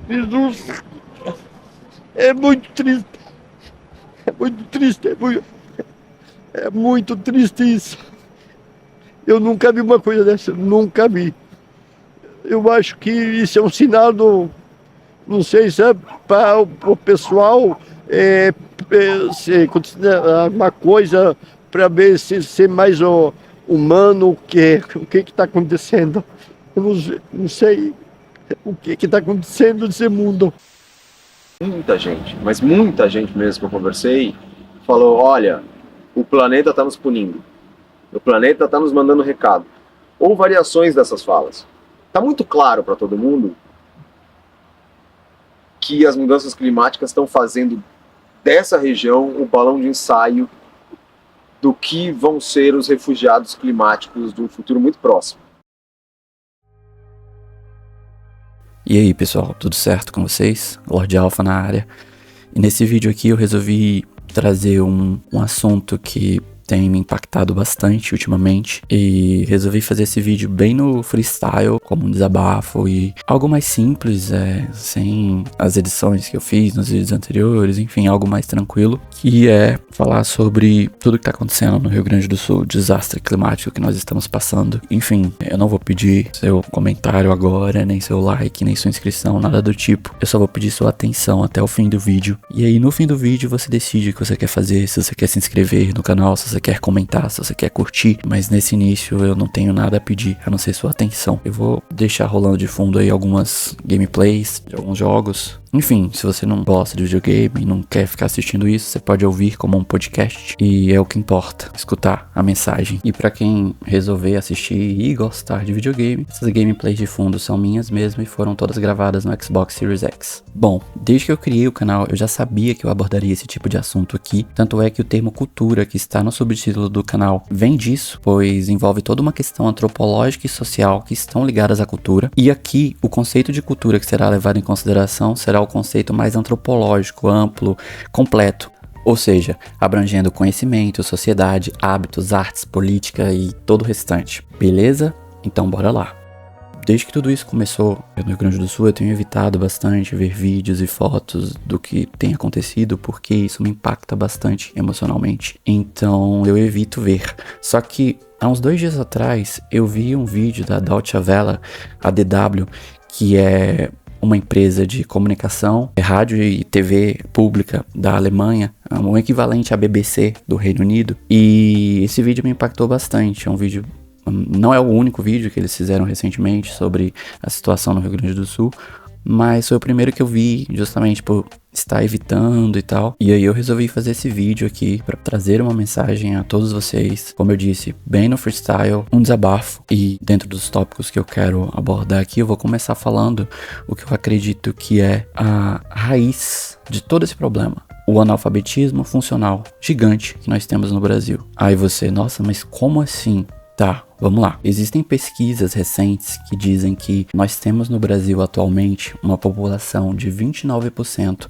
Jesus, é muito triste, é muito triste, é muito triste isso. Eu nunca vi uma coisa dessa, nunca vi. Eu acho que isso é um sinal do, não sei se é para o pessoal se considerar uma coisa para ver se ser mais humano, o que está acontecendo. Eu não sei o que está acontecendo nesse mundo. Muita gente, mas muita gente mesmo que eu conversei, falou, olha, o planeta está nos punindo, o planeta está nos mandando recado, ou variações dessas falas. Está muito claro para todo mundo que as mudanças climáticas estão fazendo dessa região o balão de ensaio do que vão ser os refugiados climáticos de um futuro muito próximo. E aí pessoal, tudo certo com vocês? Lorde Alpha na área. E nesse vídeo aqui eu resolvi trazer um assunto que tem me impactado bastante ultimamente e resolvi fazer esse vídeo bem no freestyle, como um desabafo e algo mais simples, sem as edições que eu fiz nos vídeos anteriores, enfim, algo mais tranquilo, que é falar sobre tudo que tá acontecendo no Rio Grande do Sul, o desastre climático que nós estamos passando. Enfim, eu não vou pedir seu comentário agora, nem seu like, nem sua inscrição, nada do tipo. Eu só vou pedir sua atenção até o fim do vídeo. E aí no fim do vídeo você decide o que você quer fazer, se você quer se inscrever no canal, se você quer comentar, se você quer curtir, mas nesse início eu não tenho nada a pedir, a não ser sua atenção. Eu vou deixar rolando de fundo aí algumas gameplays de alguns jogos. Enfim, se você não gosta de videogame e não quer ficar assistindo isso, você pode ouvir como um podcast e é o que importa, escutar a mensagem. E pra quem resolver assistir e gostar de videogame, essas gameplays de fundo são minhas mesmo e foram todas gravadas no Xbox Series X. Bom, desde que eu criei o canal, eu já sabia que eu abordaria esse tipo de assunto aqui, tanto é que o termo cultura, que está no subtítulo do canal, vem disso, pois envolve toda uma questão antropológica e social que estão ligadas à cultura. E aqui, o conceito de cultura que será levado em consideração será o conceito mais antropológico, amplo, completo, ou seja, abrangendo conhecimento, sociedade, hábitos, artes, política e todo o restante. Beleza? Então bora lá. Desde que tudo isso começou no Rio Grande do Sul, eu tenho evitado bastante ver vídeos e fotos do que tem acontecido, porque isso me impacta bastante emocionalmente. Então eu evito ver. Só que há uns 2 dias atrás eu vi um vídeo da Deutsche Welle, a DW, que é uma empresa de comunicação, rádio e TV pública da Alemanha, um equivalente à BBC do Reino Unido. E esse vídeo me impactou bastante. É um vídeo, não é o único vídeo que eles fizeram recentemente sobre a situação no Rio Grande do Sul, mas foi o primeiro que eu vi justamente por estar evitando e tal. E aí eu resolvi fazer esse vídeo aqui para trazer uma mensagem a todos vocês. Como eu disse, bem no freestyle, um desabafo. E dentro dos tópicos que eu quero abordar aqui, eu vou começar falando o que eu acredito que é a raiz de todo esse problema. O analfabetismo funcional gigante que nós temos no Brasil. Aí você, nossa, mas como assim? Tá, vamos lá. Existem pesquisas recentes que dizem que nós temos no Brasil atualmente uma população de 29%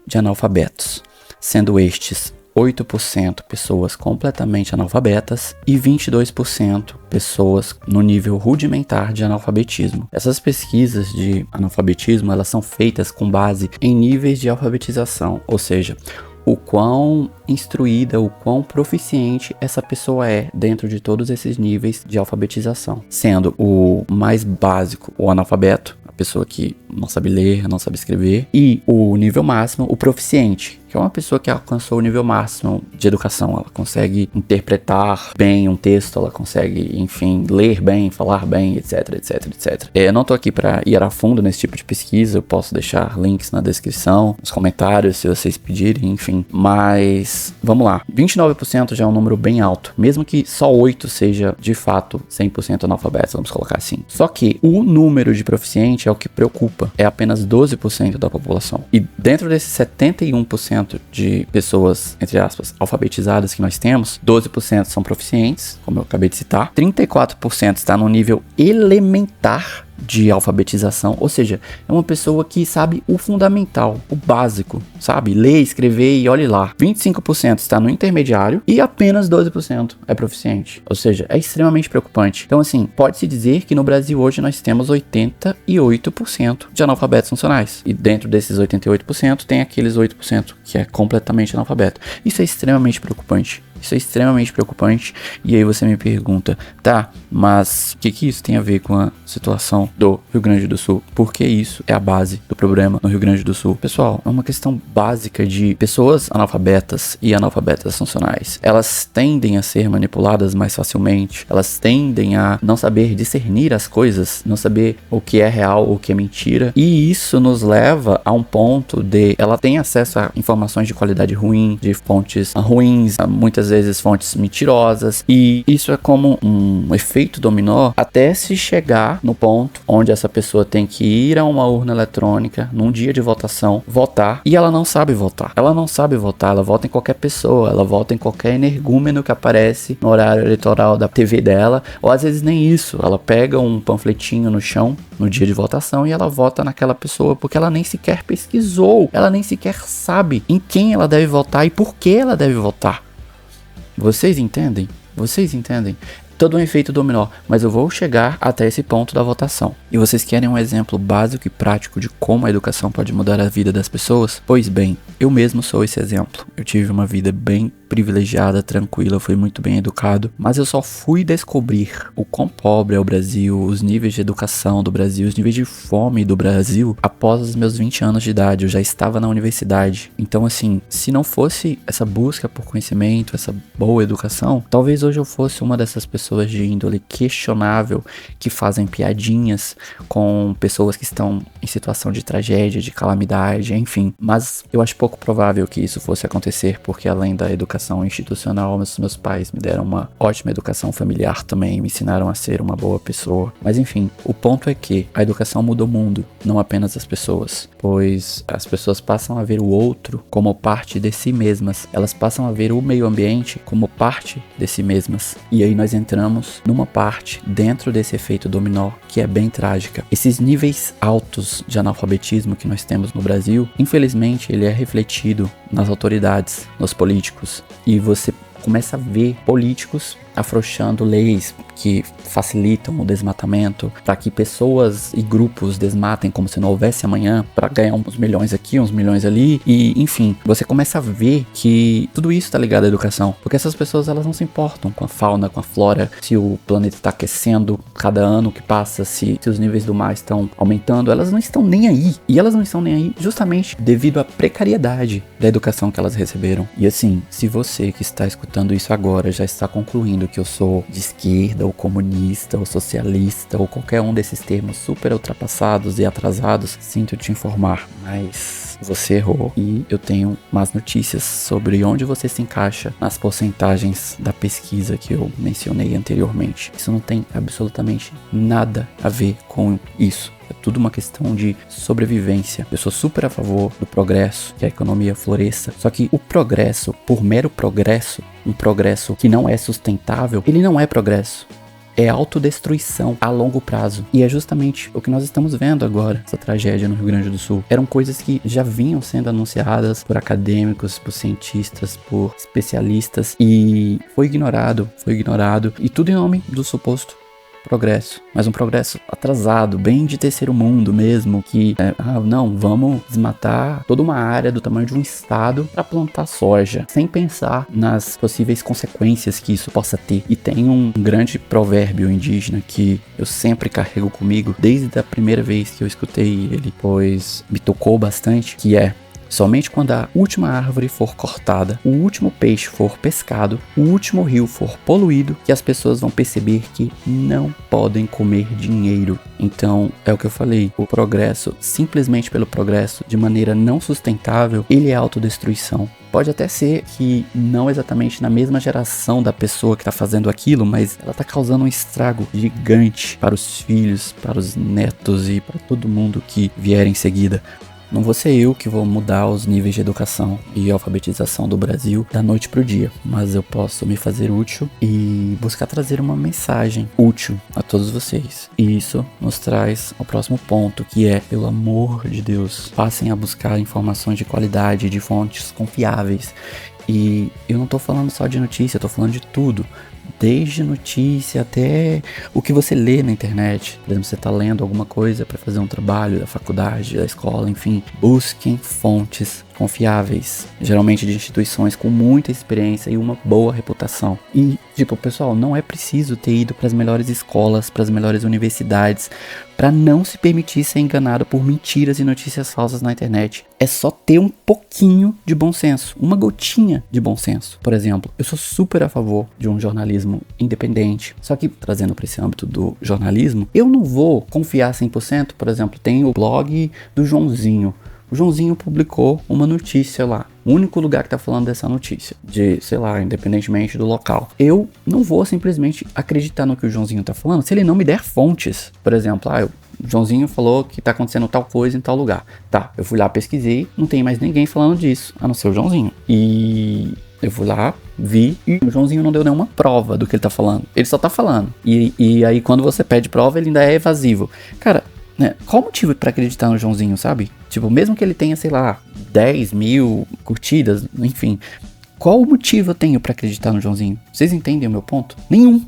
de analfabetos, sendo estes 8% pessoas completamente analfabetas e 22% pessoas no nível rudimentar de analfabetismo. Essas pesquisas de analfabetismo, elas são feitas com base em níveis de alfabetização, ou seja, o quão instruída, o quão proficiente essa pessoa é dentro de todos esses níveis de alfabetização. Sendo o mais básico, o analfabeto, a pessoa que não sabe ler, não sabe escrever, e o nível máximo, o proficiente, que é uma pessoa que alcançou o nível máximo de educação. Ela consegue interpretar bem um texto, ela consegue, enfim, ler bem, falar bem, etc, etc, etc. Eu não tô aqui para ir a fundo nesse tipo de pesquisa, eu posso deixar links na descrição, nos comentários, se vocês pedirem, enfim. Mas, vamos lá. 29% já é um número bem alto, mesmo que só 8 seja, de fato, 100% analfabeto, vamos colocar assim. Só que o número de proficiente é o que preocupa, é apenas 12% da população. E dentro desses 71% de pessoas, entre aspas, alfabetizadas que nós temos, 12% são proficientes, como eu acabei de citar, 34% está no nível elementar de alfabetização, ou seja, é uma pessoa que sabe o fundamental, o básico, sabe? Ler, escrever e olhe lá. 25% está no intermediário e apenas 12% é proficiente, ou seja, é extremamente preocupante. Então assim, pode-se dizer que no Brasil hoje nós temos 88% de analfabetos funcionais, e dentro desses 88% tem aqueles 8% que é completamente analfabeto. Isso é extremamente preocupante. Isso é extremamente preocupante. E aí você me pergunta, tá, mas o que isso tem a ver com a situação do Rio Grande do Sul? Porque isso é a base do problema no Rio Grande do Sul. Pessoal, é uma questão básica de pessoas analfabetas e analfabetas funcionais. Elas tendem a ser manipuladas mais facilmente. Elas tendem a não saber discernir as coisas, não saber o que é real, o que é mentira. E isso nos leva a um ponto de ela tem acesso a informações de qualidade ruim, de fontes ruins, muitas vezes fontes mentirosas, e isso é como um efeito dominó até se chegar no ponto onde essa pessoa tem que ir a uma urna eletrônica num dia de votação, votar, e ela não sabe votar. Ela não sabe votar, ela vota em qualquer pessoa, ela vota em qualquer energúmeno que aparece no horário eleitoral da TV dela, ou às vezes nem isso, ela pega um panfletinho no chão no dia de votação e ela vota naquela pessoa porque ela nem sequer pesquisou, ela nem sequer sabe em quem ela deve votar e por que ela deve votar. Vocês entendem? Vocês entendem? Todo um efeito dominó, mas eu vou chegar até esse ponto da votação. E vocês querem um exemplo básico e prático de como a educação pode mudar a vida das pessoas? Pois bem, eu mesmo sou esse exemplo. Eu tive uma vida bem privilegiada, tranquila, fui muito bem educado, mas eu só fui descobrir o quão pobre é o Brasil, os níveis de educação do Brasil, os níveis de fome do Brasil após os meus 20 anos de idade. Eu já estava na universidade. Então assim, se não fosse essa busca por conhecimento, essa boa educação, talvez hoje eu fosse uma dessas pessoas de índole questionável que fazem piadinhas com pessoas que estão em situação de tragédia, de calamidade, enfim. Mas eu acho pouco provável que isso fosse acontecer, porque além da educação institucional, meus pais me deram uma ótima educação familiar também, me ensinaram a ser uma boa pessoa. Mas enfim, o ponto é que a educação muda o mundo, não apenas as pessoas, pois as pessoas passam a ver o outro como parte de si mesmas, elas passam a ver o meio ambiente como parte de si mesmas. E aí nós entramos numa parte dentro desse efeito dominó que é bem trágica. Esses níveis altos de analfabetismo que nós temos no Brasil, infelizmente ele é refletido nas autoridades, nos políticos, e você começa a ver políticos afrouxando leis que facilitam o desmatamento para que pessoas e grupos desmatem como se não houvesse amanhã para ganhar uns milhões aqui, uns milhões ali, e enfim, você começa a ver que tudo isso está ligado à educação, porque essas pessoas elas não se importam com a fauna, com a flora, se o planeta está aquecendo cada ano que passa, se os níveis do mar estão aumentando, elas não estão nem aí, e elas não estão nem aí justamente devido à precariedade da educação que elas receberam. E assim, se você que está escutando isso agora já está concluindo que eu sou de esquerda, ou comunista, ou socialista, ou qualquer um desses termos super ultrapassados e atrasados, sinto te informar, mas você errou e eu tenho más notícias sobre onde você se encaixa nas porcentagens da pesquisa que eu mencionei anteriormente. Isso não tem absolutamente nada a ver com isso. É tudo uma questão de sobrevivência. Eu sou super a favor do progresso, que a economia floresça. Só que o progresso, por mero progresso, um progresso que não é sustentável, ele não é progresso. É autodestruição a longo prazo. E é justamente o que nós estamos vendo agora, essa tragédia no Rio Grande do Sul. Eram coisas que já vinham sendo anunciadas por acadêmicos, por cientistas, por especialistas, e foi ignorado, e tudo em nome do suposto progresso, mas um progresso atrasado, bem de terceiro mundo mesmo, que não, vamos desmatar toda uma área do tamanho de um estado para plantar soja, sem pensar nas possíveis consequências que isso possa ter. E tem um grande provérbio indígena que eu sempre carrego comigo desde a primeira vez que eu escutei ele, pois me tocou bastante, que é: somente quando a última árvore for cortada, o último peixe for pescado, o último rio for poluído, que as pessoas vão perceber que não podem comer dinheiro. Então, é o que eu falei, o progresso, simplesmente pelo progresso, de maneira não sustentável, ele é autodestruição. Pode até ser que não exatamente na mesma geração da pessoa que está fazendo aquilo, mas ela está causando um estrago gigante para os filhos, para os netos e para todo mundo que vier em seguida. Não vou ser eu que vou mudar os níveis de educação e alfabetização do Brasil da noite pro dia, mas eu posso me fazer útil e buscar trazer uma mensagem útil a todos vocês. E isso nos traz ao próximo ponto, que é, pelo amor de Deus, passem a buscar informações de qualidade, de fontes confiáveis. E eu não tô falando só de notícia, eu tô falando de tudo. Desde notícia até o que você lê na internet. Por exemplo, você está lendo alguma coisa para fazer um trabalho da faculdade, da escola, enfim. Busquem fontes confiáveis, geralmente de instituições com muita experiência e uma boa reputação. E, tipo, pessoal, não é preciso ter ido para as melhores escolas, para as melhores universidades, para não se permitir ser enganado por mentiras e notícias falsas na internet. É só ter um pouquinho de bom senso, uma gotinha de bom senso. Por exemplo, eu sou super a favor de um jornalismo independente, só que trazendo para esse âmbito do jornalismo, eu não vou confiar 100%, por exemplo, tem o blog do Joãozinho. O Joãozinho publicou uma notícia lá. O único lugar que tá falando dessa notícia. De, sei lá, independentemente do local. Eu não vou simplesmente acreditar no que o Joãozinho tá falando se ele não me der fontes. Por exemplo, o Joãozinho falou que tá acontecendo tal coisa em tal lugar. Tá, eu fui lá, pesquisei, não tem mais ninguém falando disso, a não ser o Joãozinho. E eu fui lá, vi, e o Joãozinho não deu nenhuma prova do que ele tá falando. Ele só tá falando. E aí quando você pede prova, ele ainda é evasivo. Cara, né, qual o motivo pra acreditar no Joãozinho, sabe? Tipo, mesmo que ele tenha, sei lá, 10 mil curtidas, enfim. Qual o motivo eu tenho pra acreditar no Joãozinho? Vocês entendem o meu ponto? Nenhum.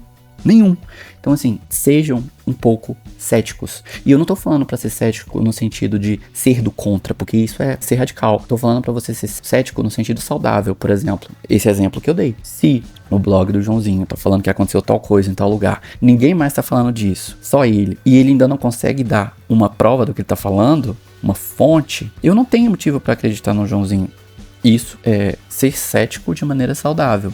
Então, assim, sejam um pouco céticos. E eu não tô falando pra ser cético no sentido de ser do contra, porque isso é ser radical. Tô falando pra você ser cético no sentido saudável, por exemplo. Esse exemplo que eu dei. Se no blog do Joãozinho tá falando que aconteceu tal coisa em tal lugar, ninguém mais tá falando disso, só ele, e ele ainda não consegue dar uma prova do que ele tá falando, uma fonte, eu não tenho motivo pra acreditar no Joãozinho. Isso é ser cético de maneira saudável.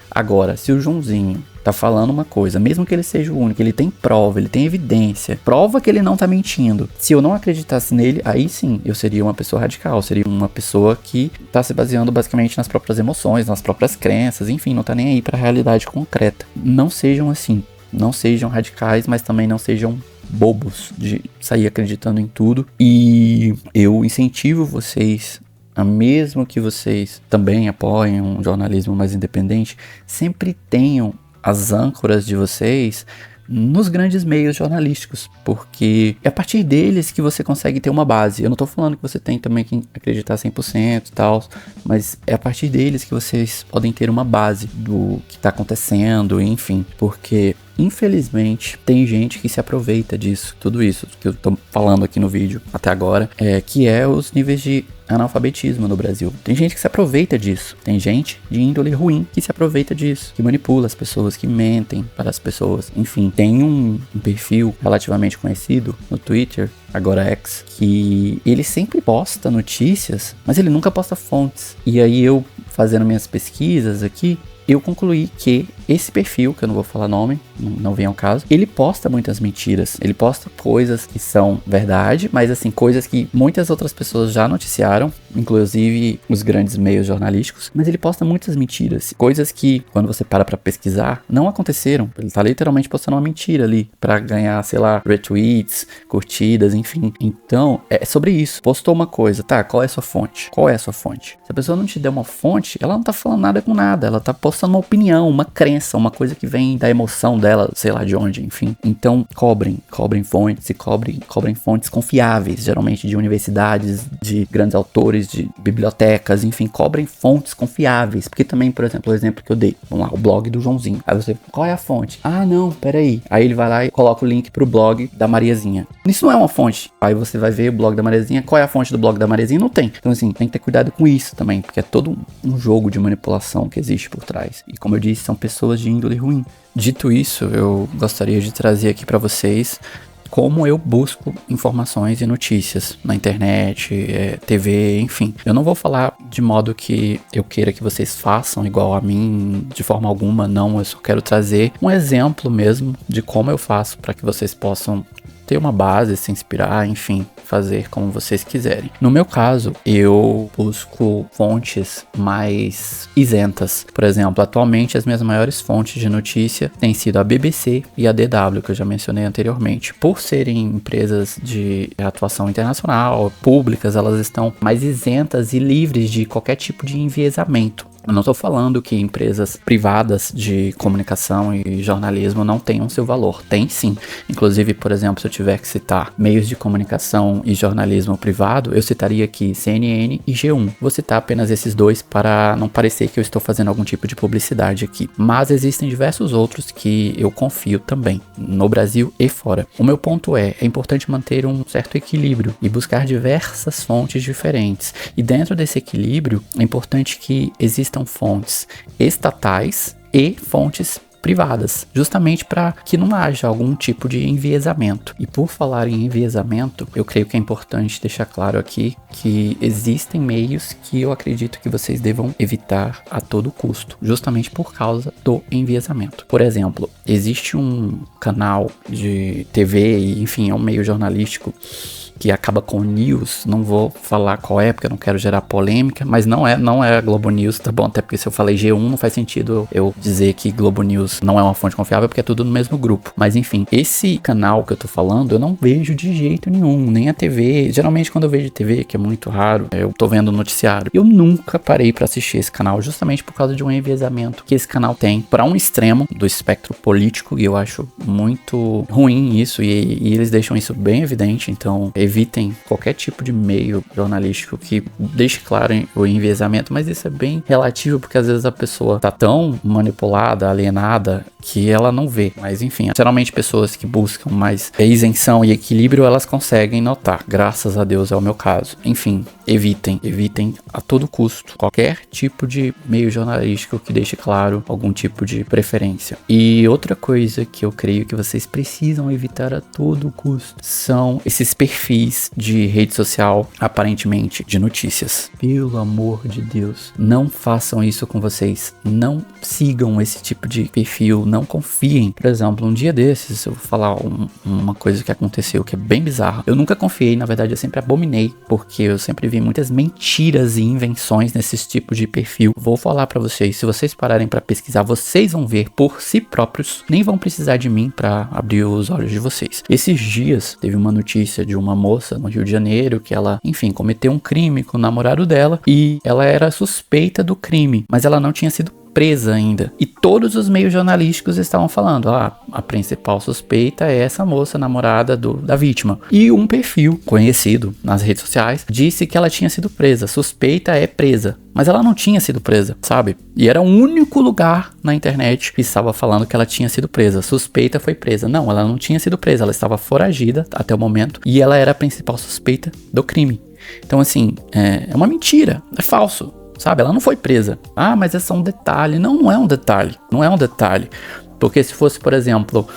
Agora, se o Joãozinho tá falando uma coisa, mesmo que ele seja o único, ele tem prova, ele tem evidência, prova que ele não tá mentindo. Se eu não acreditasse nele, aí sim, eu seria uma pessoa radical, seria uma pessoa que tá se baseando basicamente nas próprias emoções, nas próprias crenças, enfim, não tá nem aí pra realidade concreta. Não sejam assim, não sejam radicais, mas também não sejam bobos de sair acreditando em tudo. E eu incentivo vocês, mesmo que vocês também apoiem um jornalismo mais independente, sempre tenham as âncoras de vocês nos grandes meios jornalísticos, porque é a partir deles que você consegue ter uma base. Eu não tô falando que você tem também que acreditar 100% e tal, mas é a partir deles que vocês podem ter uma base do que tá acontecendo, enfim, porque infelizmente tem gente que se aproveita disso, tudo isso que eu tô falando aqui no vídeo até agora, que é os níveis de analfabetismo no Brasil. Tem gente que se aproveita disso, tem gente de índole ruim que se aproveita disso, que manipula as pessoas, que mentem para as pessoas, enfim. Tem um perfil relativamente conhecido no Twitter, agora X, que ele sempre posta notícias, mas ele nunca posta fontes. E aí eu, fazendo minhas pesquisas aqui, eu concluí que esse perfil, que eu não vou falar nome, não vem ao caso, ele posta muitas mentiras, ele posta coisas que são verdade, mas assim, coisas que muitas outras pessoas já noticiaram, inclusive os grandes meios jornalísticos, mas ele posta muitas mentiras, coisas que, quando você para pra pesquisar, não aconteceram. Ele tá literalmente postando uma mentira ali, pra ganhar, sei lá, retweets, curtidas, enfim. Então, é sobre isso. Postou uma coisa, tá, qual é a sua fonte? Qual é a sua fonte? Se a pessoa não te der uma fonte, ela não tá falando nada com nada, ela tá postando uma opinião, uma crença, uma coisa que vem da emoção dela, sei lá de onde, enfim. Então, cobrem fontes e cobrem fontes confiáveis, geralmente de universidades, de grandes autores, de bibliotecas, enfim, cobrem fontes confiáveis, porque também, por exemplo, o exemplo que eu dei, vamos lá, o blog do Joãozinho. Aí você, qual é a fonte? Ah, não, peraí. Aí ele vai lá e coloca o link pro blog da Mariazinha. Isso não é uma fonte. Aí você vai ver o blog da Mariazinha, qual é a fonte do blog da Mariazinha? Não tem. Então, assim, tem que ter cuidado com isso também, porque é todo um jogo de manipulação que existe por trás. E como eu disse, são pessoas de índole ruim. Dito isso, eu gostaria de trazer aqui pra vocês como eu busco informações e notícias na internet, TV, enfim. Eu não vou falar de modo que eu queira que vocês façam igual a mim, de forma alguma, não. Eu só quero trazer um exemplo mesmo de como eu faço para que vocês possam ter uma base, se inspirar, enfim, fazer como vocês quiserem. No meu caso, eu busco fontes mais isentas. Por exemplo, atualmente as minhas maiores fontes de notícia têm sido a BBC e a DW, que eu já mencionei anteriormente. Por serem empresas de atuação internacional, públicas, elas estão mais isentas e livres de qualquer tipo de enviesamento. Eu não estou falando que empresas privadas de comunicação e jornalismo não tenham seu valor. Tem sim. Inclusive, por exemplo, se eu tiver que citar meios de comunicação e jornalismo privado, eu citaria aqui CNN e G1. Vou citar apenas esses dois para não parecer que eu estou fazendo algum tipo de publicidade aqui. Mas existem diversos outros que eu confio também, no Brasil e fora. O meu ponto é importante manter um certo equilíbrio e buscar diversas fontes diferentes. E dentro desse equilíbrio, é importante que existam fontes estatais e fontes privadas, justamente para que não haja algum tipo de enviesamento. E por falar em enviesamento, eu creio que é importante deixar claro aqui que existem meios que eu acredito que vocês devam evitar a todo custo, justamente por causa do enviesamento. Por exemplo, existe um canal de TV e, enfim, é um meio jornalístico que acaba com news, não vou falar qual é, porque eu não quero gerar polêmica, mas não é a Globo News, tá bom? Até porque se eu falei G1, não faz sentido eu dizer que Globo News não é uma fonte confiável, porque é tudo no mesmo grupo. Mas enfim, esse canal que eu tô falando, eu não vejo de jeito nenhum, nem a TV. Geralmente quando eu vejo TV, que é muito raro, eu tô vendo o noticiário, eu nunca parei pra assistir esse canal, justamente por causa de um enviesamento que esse canal tem para um extremo do espectro político, e eu acho muito ruim isso, e eles deixam isso bem evidente. Então evitem qualquer tipo de meio jornalístico que deixe claro o enviesamento, mas isso é bem relativo, porque às vezes a pessoa tá tão manipulada, alienada, que ela não vê. Mas enfim, geralmente pessoas que buscam mais isenção e equilíbrio, elas conseguem notar, graças a Deus é o meu caso. Enfim, evitem a todo custo qualquer tipo de meio jornalístico que deixe claro algum tipo de preferência. E outra coisa que eu creio que vocês precisam evitar a todo custo são esses perfis de rede social, aparentemente de notícias. Pelo amor de Deus, não façam isso com vocês. Não sigam esse tipo de perfil, não confiem. Por exemplo, um dia desses, eu vou falar uma coisa que aconteceu que é bem bizarra. Eu nunca confiei, na verdade eu sempre abominei, porque eu sempre vi muitas mentiras e invenções nesses tipos de perfil. Vou falar pra vocês, se vocês pararem pra pesquisar, vocês vão ver por si próprios, nem vão precisar de mim pra abrir os olhos de vocês. Esses dias, teve uma notícia de uma moça no Rio de Janeiro que ela, enfim, cometeu um crime com o namorado dela e ela era suspeita do crime, mas ela não tinha sido presa ainda. E todos os meios jornalísticos estavam falando, a principal suspeita é essa moça, namorada da vítima. E um perfil conhecido nas redes sociais disse que ela tinha sido presa. Suspeita é presa. Mas ela não tinha sido presa, sabe? E era o único lugar na internet que estava falando que ela tinha sido presa. Suspeita foi presa. Não, ela não tinha sido presa. Ela estava foragida até o momento e ela era a principal suspeita do crime. Então, assim, é uma mentira. É falso. Sabe, ela não foi presa. Mas é só um detalhe. Não é um detalhe. Não é um detalhe. Porque se fosse, por exemplo,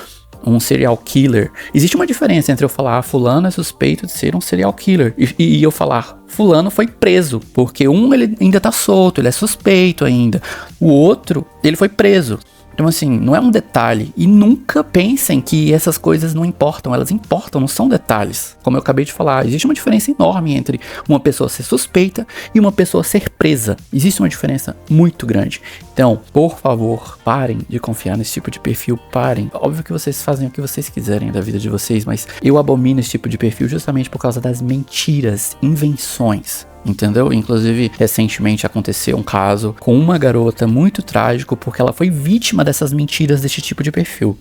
um serial killer, existe uma diferença entre eu falar fulano é suspeito de ser um serial killer e eu falar fulano foi preso. Porque ele ainda tá solto, ele é suspeito ainda. O outro, ele foi preso. Então, assim, não é um detalhe. E nunca pensem que essas coisas não importam. Elas importam, não são detalhes. Como eu acabei de falar, existe uma diferença enorme entre uma pessoa ser suspeita e uma pessoa ser presa. Existe uma diferença muito grande. Então, por favor, parem de confiar nesse tipo de perfil. Parem. Óbvio que vocês fazem o que vocês quiserem da vida de vocês, mas eu abomino esse tipo de perfil justamente por causa das mentiras, invenções. Entendeu? Inclusive, recentemente aconteceu um caso com uma garota muito trágico porque ela foi vítima dessas mentiras desse tipo de perfil.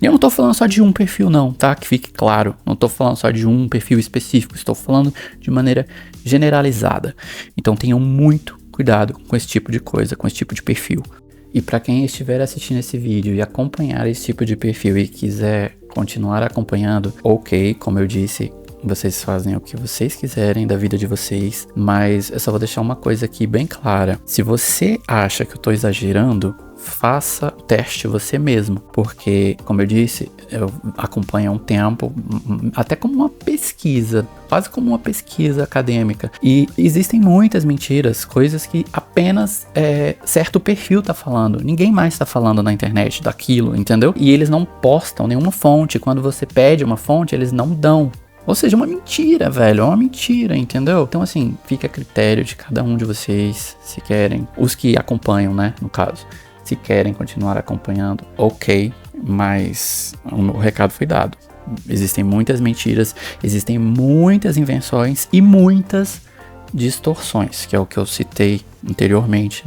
E eu não tô falando só de um perfil não, tá? Que fique claro. Não tô falando só de um perfil específico. Estou falando de maneira generalizada. Então tenham muito cuidado com esse tipo de coisa, com esse tipo de perfil. E para quem estiver assistindo esse vídeo e acompanhar esse tipo de perfil e quiser continuar acompanhando, ok, como eu disse, vocês fazem o que vocês quiserem da vida de vocês, mas eu só vou deixar uma coisa aqui bem clara. Se você acha que eu tô exagerando, faça o teste você mesmo, porque, como eu disse, eu acompanho há um tempo, até como uma pesquisa, quase como uma pesquisa acadêmica, e existem muitas mentiras, coisas que apenas certo perfil tá falando, ninguém mais tá falando na internet daquilo, entendeu? E eles não postam nenhuma fonte, quando você pede uma fonte, eles não dão. Ou seja, uma mentira, velho, é uma mentira, entendeu? Então, assim, fica a critério de cada um de vocês, se querem, os que acompanham, né, no caso, se querem continuar acompanhando, ok, mas o recado foi dado. Existem muitas mentiras, existem muitas invenções e muitas distorções, que é o que eu citei anteriormente,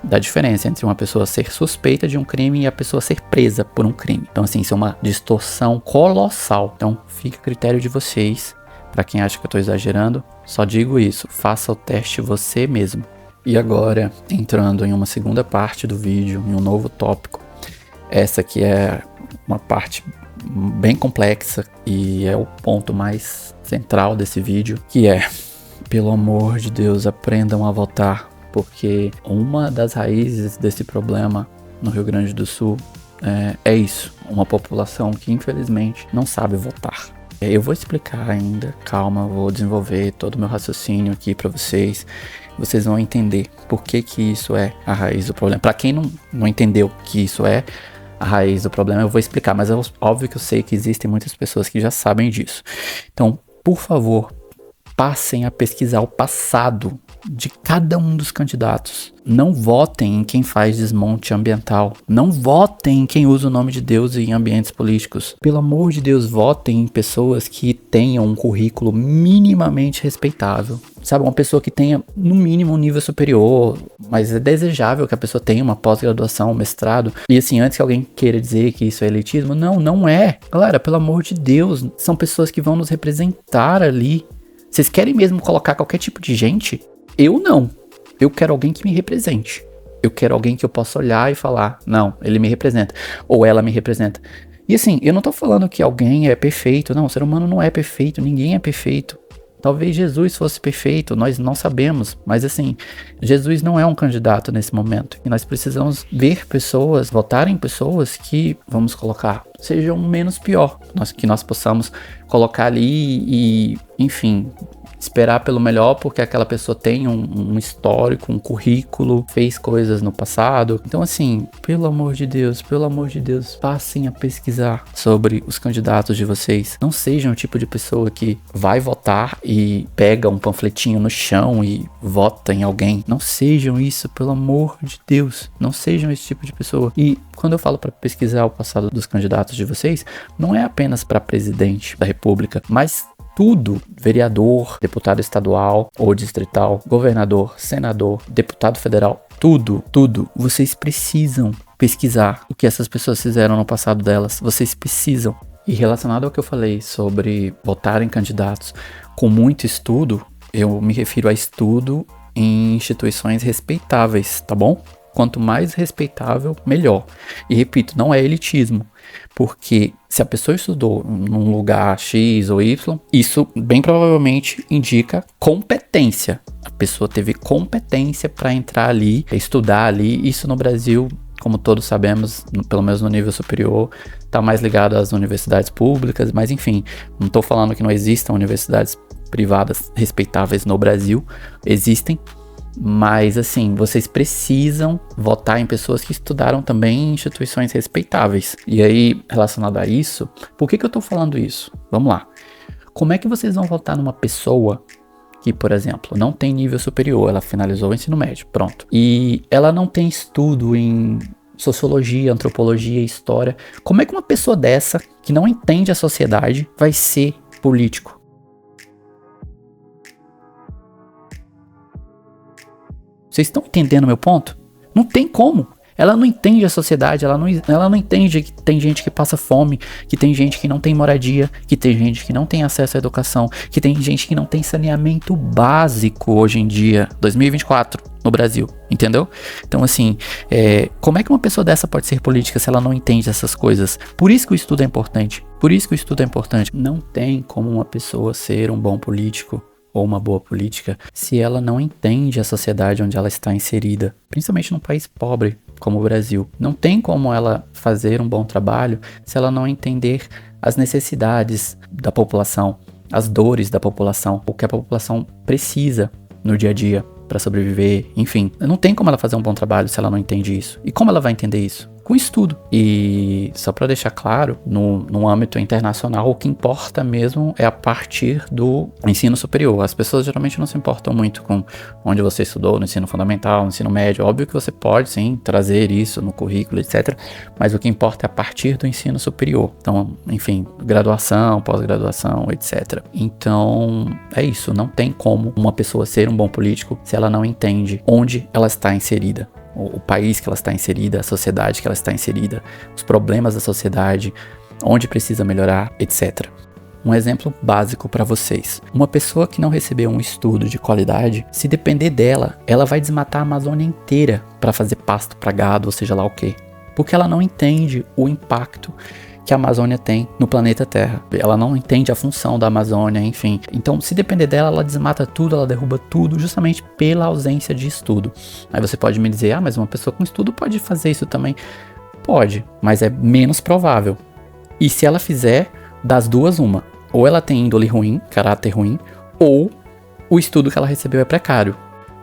da diferença entre uma pessoa ser suspeita de um crime e a pessoa ser presa por um crime. Então, assim, isso é uma distorção colossal. Então, fica a critério de vocês. Para quem acha que eu tô exagerando, só digo isso, faça o teste você mesmo. E agora, entrando em uma segunda parte do vídeo, em um novo tópico, essa aqui é uma parte bem complexa e é o ponto mais central desse vídeo, que é: pelo amor de Deus, aprendam a votar, porque uma das raízes desse problema no Rio Grande do Sul é isso, uma população que infelizmente não sabe votar. Eu vou explicar ainda, calma, vou desenvolver todo o meu raciocínio aqui para vocês. Vocês vão entender por que isso é a raiz do problema. Para quem não entendeu que isso é a raiz do problema, eu vou explicar, mas é óbvio que eu sei que existem muitas pessoas que já sabem disso. Então, por favor, passem a pesquisar o passado de cada um dos candidatos. Não votem em quem faz desmonte ambiental. Não votem em quem usa o nome de Deus em ambientes políticos. Pelo amor de Deus, votem em pessoas que tenham um currículo minimamente respeitável. Sabe, uma pessoa que tenha, no mínimo, um nível superior, mas é desejável que a pessoa tenha uma pós-graduação, um mestrado. E assim, antes que alguém queira dizer que isso é elitismo, não é. Galera, pelo amor de Deus, são pessoas que vão nos representar ali. Vocês querem mesmo colocar qualquer tipo de gente? Eu não. Eu quero alguém que me represente. Eu quero alguém que eu possa olhar e falar, não, ele me representa. Ou ela me representa. E assim, eu não tô falando que alguém é perfeito. Não, o ser humano não é perfeito. Ninguém é perfeito. Talvez Jesus fosse perfeito, nós não sabemos. Mas assim, Jesus não é um candidato nesse momento. E nós precisamos ver pessoas, votar em pessoas que, vamos colocar, sejam menos pior. Que nós possamos colocar ali e, enfim, esperar pelo melhor, porque aquela pessoa tem um histórico, um currículo, fez coisas no passado. Então assim, pelo amor de Deus, passem a pesquisar sobre os candidatos de vocês. Não sejam o tipo de pessoa que vai votar e pega um panfletinho no chão e vota em alguém. Não sejam isso, pelo amor de Deus. Não sejam esse tipo de pessoa. E quando eu falo para pesquisar o passado dos candidatos de vocês, não é apenas para presidente da República, mas tudo, vereador, deputado estadual ou distrital, governador, senador, deputado federal, tudo, vocês precisam pesquisar o que essas pessoas fizeram no passado delas, vocês precisam. E relacionado ao que eu falei sobre votar em candidatos com muito estudo, eu me refiro a estudo em instituições respeitáveis, tá bom? Quanto mais respeitável, melhor. E repito, não é elitismo. Porque se a pessoa estudou num lugar X ou Y, isso bem provavelmente indica competência. A pessoa teve competência para entrar ali, estudar ali. Isso no Brasil, como todos sabemos, pelo menos no nível superior, está mais ligado às universidades públicas. Mas enfim, não estou falando que não existam universidades privadas respeitáveis no Brasil. Existem. Mas assim, vocês precisam votar em pessoas que estudaram também em instituições respeitáveis. E aí, relacionado a isso, por que eu tô falando isso? Vamos lá. Como é que vocês vão votar numa pessoa que, por exemplo, não tem nível superior, ela finalizou o ensino médio, pronto. E ela não tem estudo em sociologia, antropologia, história. Como é que uma pessoa dessa, que não entende a sociedade, vai ser político? Vocês estão entendendo o meu ponto? Não tem como. Ela não entende a sociedade, ela não entende que tem gente que passa fome, que tem gente que não tem moradia, que tem gente que não tem acesso à educação, que tem gente que não tem saneamento básico hoje em dia, 2024, no Brasil, entendeu? Então assim, como é que uma pessoa dessa pode ser política se ela não entende essas coisas? Por isso que o estudo é importante. Não tem como uma pessoa ser um bom político ou uma boa política se ela não entende a sociedade onde ela está inserida, principalmente num país pobre como o Brasil. Não tem como ela fazer um bom trabalho se ela não entender as necessidades da população, as dores da população, o que a população precisa no dia a dia para sobreviver, enfim. Não tem como ela fazer um bom trabalho se ela não entende isso. E como ela vai entender isso? com estudo. E só para deixar claro, no âmbito internacional, o que importa mesmo é a partir do ensino superior. As pessoas geralmente não se importam muito com onde você estudou, no ensino fundamental, no ensino médio. Óbvio que você pode, sim, trazer isso no currículo, etc. Mas o que importa é a partir do ensino superior. Então, enfim, graduação, pós-graduação, etc. Então, é isso. Não tem como uma pessoa ser um bom político se ela não entende onde ela está inserida. O país que ela está inserida, a sociedade que ela está inserida, os problemas da sociedade, onde precisa melhorar, etc. Um exemplo básico para vocês. Uma pessoa que não recebeu um estudo de qualidade, se depender dela, ela vai desmatar a Amazônia inteira para fazer pasto para gado, ou seja lá o quê. Porque ela não entende o impacto que a Amazônia tem no planeta Terra. Ela não entende a função da Amazônia, enfim. Então, se depender dela, ela desmata tudo, ela derruba tudo, justamente pela ausência de estudo. Aí você pode me dizer, mas uma pessoa com estudo pode fazer isso também. Pode, mas é menos provável. E se ela fizer, das duas, uma. Ou ela tem índole ruim, caráter ruim, ou o estudo que ela recebeu é precário.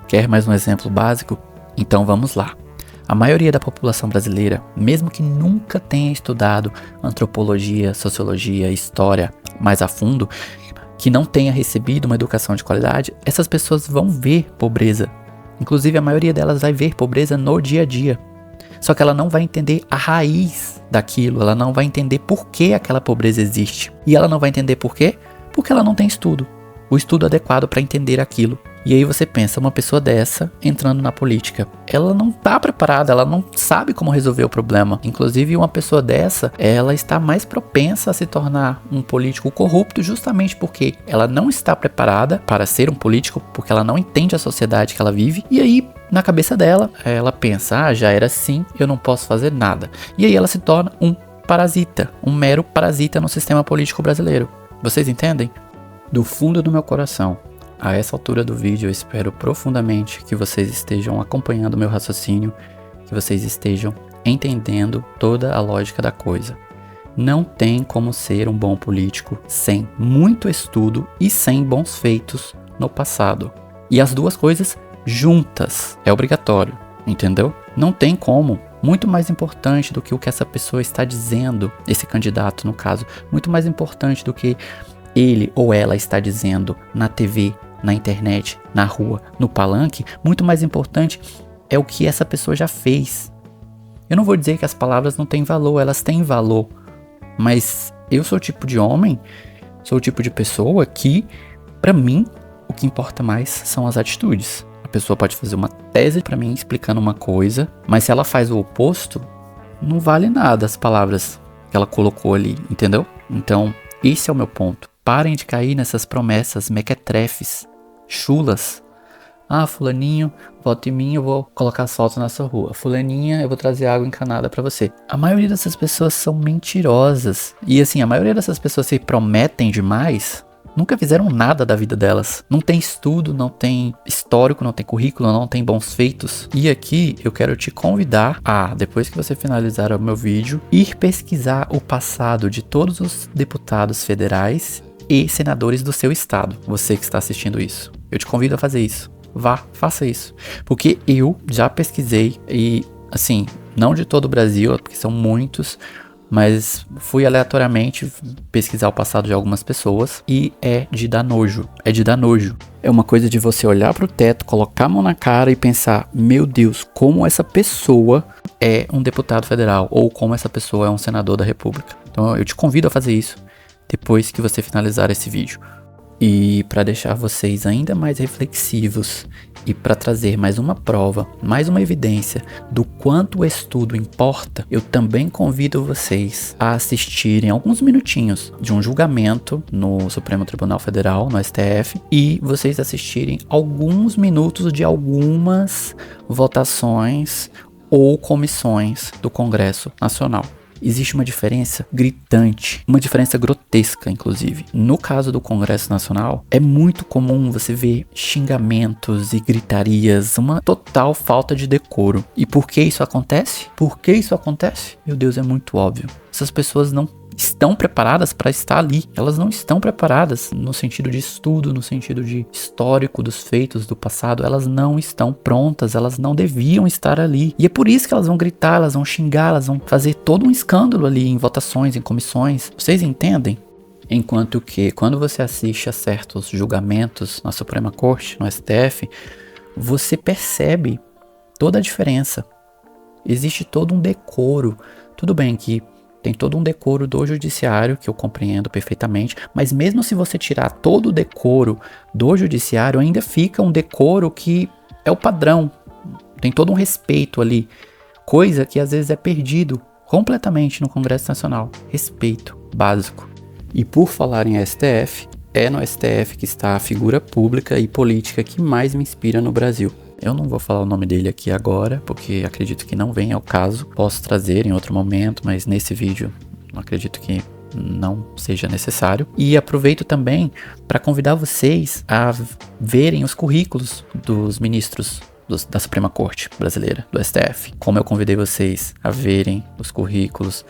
Quer mais um exemplo básico? Então vamos lá. A maioria da população brasileira, mesmo que nunca tenha estudado antropologia, sociologia, história mais a fundo, que não tenha recebido uma educação de qualidade, essas pessoas vão ver pobreza. Inclusive, a maioria delas vai ver pobreza no dia a dia. Só que ela não vai entender a raiz daquilo, ela não vai entender por que aquela pobreza existe. E ela não vai entender por quê? Porque ela não tem estudo. O estudo adequado para entender aquilo. E aí você pensa, uma pessoa dessa entrando na política, ela não está preparada, ela não sabe como resolver o problema. Inclusive, uma pessoa dessa, ela está mais propensa a se tornar um político corrupto justamente porque ela não está preparada para ser um político, porque ela não entende a sociedade que ela vive. E aí, na cabeça dela, ela pensa, já era assim, eu não posso fazer nada. E aí ela se torna um parasita, um mero parasita no sistema político brasileiro. Vocês entendem? Do fundo do meu coração, a essa altura do vídeo, eu espero profundamente que vocês estejam acompanhando o meu raciocínio, que vocês estejam entendendo toda a lógica da coisa. Não tem como ser um bom político sem muito estudo e sem bons feitos no passado. E as duas coisas juntas é obrigatório, entendeu? Não tem como. Muito mais importante do que o que essa pessoa está dizendo, esse candidato no caso, muito mais importante do que ele ou ela está dizendo na TV, na internet, na rua, no palanque, muito mais importante é o que essa pessoa já fez. Eu não vou dizer que as palavras não têm valor, elas têm valor, mas eu sou o tipo de homem, sou o tipo de pessoa que, pra mim, o que importa mais são as atitudes. A pessoa pode fazer uma tese pra mim explicando uma coisa, mas se ela faz o oposto, não vale nada as palavras que ela colocou ali, entendeu? Então, esse é o meu ponto. Parem de cair nessas promessas mequetrefes, chulas. Fulaninho, vote em mim, eu vou colocar asfalto na sua rua. Fulaninha, eu vou trazer água encanada pra você. A maioria dessas pessoas são mentirosas. E assim, a maioria dessas pessoas se prometem demais, nunca fizeram nada da vida delas. Não tem estudo, não tem histórico, não tem currículo, não tem bons feitos. E aqui eu quero te convidar a, depois que você finalizar o meu vídeo, ir pesquisar o passado de todos os deputados federais e senadores do seu estado. Você que está assistindo isso. Eu te convido a fazer isso. Vá, faça isso. Porque eu já pesquisei e, assim, não de todo o Brasil, porque são muitos, mas fui aleatoriamente pesquisar o passado de algumas pessoas e é de dar nojo. É de dar nojo. É uma coisa de você olhar pro teto, colocar a mão na cara e pensar, meu Deus, como essa pessoa é um deputado federal ou como essa pessoa é um senador da república. Então eu te convido a fazer isso depois que você finalizar esse vídeo. E para deixar vocês ainda mais reflexivos e para trazer mais uma prova, mais uma evidência do quanto o estudo importa, eu também convido vocês a assistirem alguns minutinhos de um julgamento no Supremo Tribunal Federal, no STF, e vocês assistirem alguns minutos de algumas votações ou comissões do Congresso Nacional. Existe uma diferença gritante, uma diferença grotesca, inclusive. No caso do Congresso Nacional, é muito comum você ver xingamentos e gritarias, uma total falta de decoro. E por que isso acontece? Por que isso acontece? Meu Deus, é muito óbvio. Essas pessoas não estão preparadas para estar ali. Elas não estão preparadas no sentido de estudo, no sentido de histórico dos feitos do passado. Elas não estão prontas, elas não deviam estar ali. E é por isso que elas vão gritar, elas vão xingar, elas vão fazer todo um escândalo ali em votações, em comissões. Vocês entendem? Enquanto que quando você assiste a certos julgamentos na Suprema Corte, no STF, você percebe toda a diferença. Existe todo um decoro. Tudo bem que tem todo um decoro do judiciário, que eu compreendo perfeitamente, mas mesmo se você tirar todo o decoro do judiciário, ainda fica um decoro que é o padrão. Tem todo um respeito ali, coisa que às vezes é perdido completamente no Congresso Nacional. Respeito básico. E por falar em STF, é no STF que está a figura pública e política que mais me inspira no Brasil. Eu não vou falar o nome dele aqui agora, porque acredito que não vem ao caso. Posso trazer em outro momento, mas nesse vídeo não acredito que não seja necessário. E aproveito também para convidar vocês a verem os currículos dos ministros da Suprema Corte Brasileira, do STF. Como eu convidei vocês a verem os currículos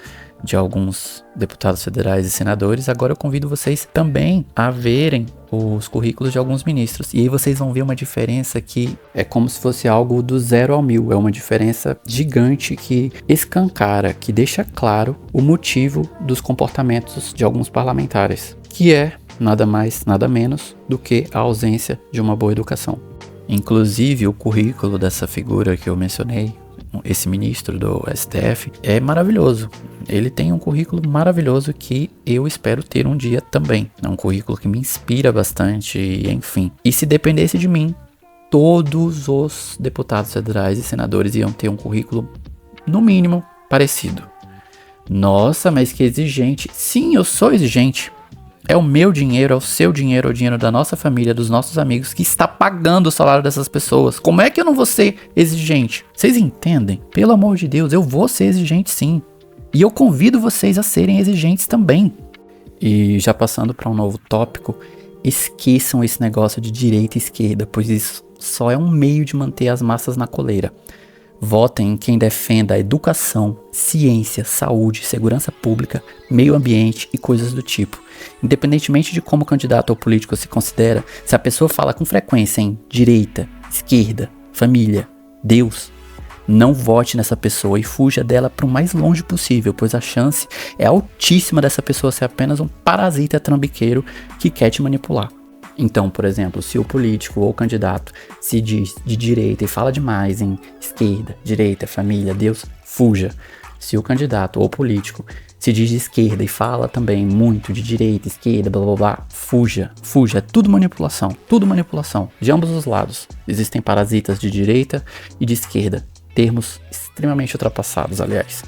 de alguns deputados federais e senadores, agora eu convido vocês também a verem os currículos de alguns ministros. E aí vocês vão ver uma diferença que é como se fosse algo do 0 ao 1000. É uma diferença gigante que escancara, que deixa claro o motivo dos comportamentos de alguns parlamentares, que é nada mais, nada menos do que a ausência de uma boa educação. Inclusive, o currículo dessa figura que eu mencionei, esse ministro do STF, é maravilhoso. Ele tem um currículo maravilhoso que eu espero ter um dia também. É um currículo que me inspira bastante, enfim. E se dependesse de mim, todos os deputados federais e senadores iam ter um currículo, no mínimo, parecido. Nossa, mas que exigente. Sim, eu sou exigente. É o meu dinheiro, é o seu dinheiro, é o dinheiro da nossa família, dos nossos amigos, que está pagando o salário dessas pessoas. Como é que eu não vou ser exigente? Vocês entendem? Pelo amor de Deus, eu vou ser exigente sim. E eu convido vocês a serem exigentes também. E já passando para um novo tópico, esqueçam esse negócio de direita e esquerda, pois isso só é um meio de manter as massas na coleira. Votem em quem defenda a educação, ciência, saúde, segurança pública, meio ambiente e coisas do tipo. Independentemente de como o candidato ou político se considera, se a pessoa fala com frequência em direita, esquerda, família, Deus, não vote nessa pessoa e fuja dela para o mais longe possível, pois a chance é altíssima dessa pessoa ser apenas um parasita trambiqueiro que quer te manipular. Então, por exemplo, se o político ou o candidato se diz de direita e fala demais em esquerda, direita, família, Deus, fuja. Se o candidato ou político se diz de esquerda e fala também muito de direita, esquerda, blá blá blá, fuja. Fuja, é tudo manipulação, de ambos os lados. Existem parasitas de direita e de esquerda, termos extremamente ultrapassados, aliás.